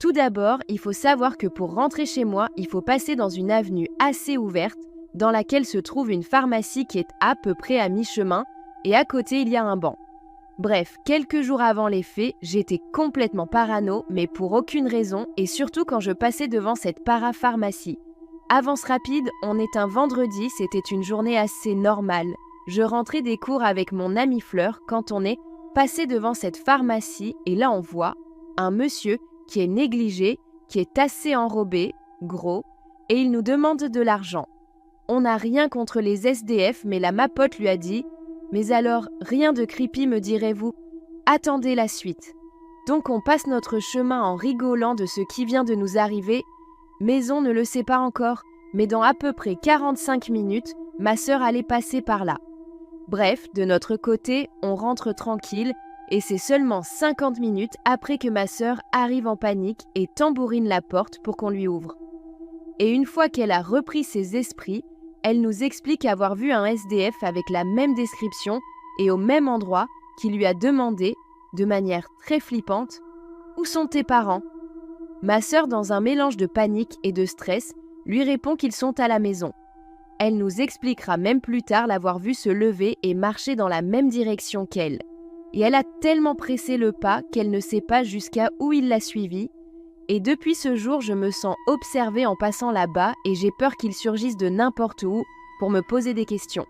Tout d'abord, il faut savoir que pour rentrer chez moi, il faut passer dans une avenue assez ouverte, dans laquelle se trouve une pharmacie qui est à peu près à mi-chemin, et à côté il y a un banc. Bref, quelques jours avant les faits, j'étais complètement parano, mais pour aucune raison, et surtout quand je passais devant cette parapharmacie. Avance rapide, on est un vendredi, c'était une journée assez normale. Je rentrais des cours avec mon amie Fleur quand on est passé devant cette pharmacie, et là on voit un monsieur qui est négligé, qui est assez enrobé, gros, et il nous demande de l'argent. On n'a rien contre les SDF, mais la mapote lui a dit « Mais alors, rien de creepy me direz-vous ? Attendez la suite. » Donc on passe notre chemin en rigolant de ce qui vient de nous arriver, mais on ne le sait pas encore, mais dans à peu près 45 minutes, ma sœur allait passer par là. Bref, de notre côté, on rentre tranquille, et c'est seulement 50 minutes après que ma sœur arrive en panique et tambourine la porte pour qu'on lui ouvre. Et une fois qu'elle a repris ses esprits, elle nous explique avoir vu un SDF avec la même description et au même endroit qui lui a demandé, de manière très flippante, « Où sont tes parents ?» Ma sœur, dans un mélange de panique et de stress, lui répond qu'ils sont à la maison. Elle nous expliquera même plus tard l'avoir vu se lever et marcher dans la même direction qu'elle. Et elle a tellement pressé le pas qu'elle ne sait pas jusqu'à où il l'a suivie. Et depuis ce jour, je me sens observée en passant là-bas et j'ai peur qu'il surgisse de n'importe où pour me poser des questions.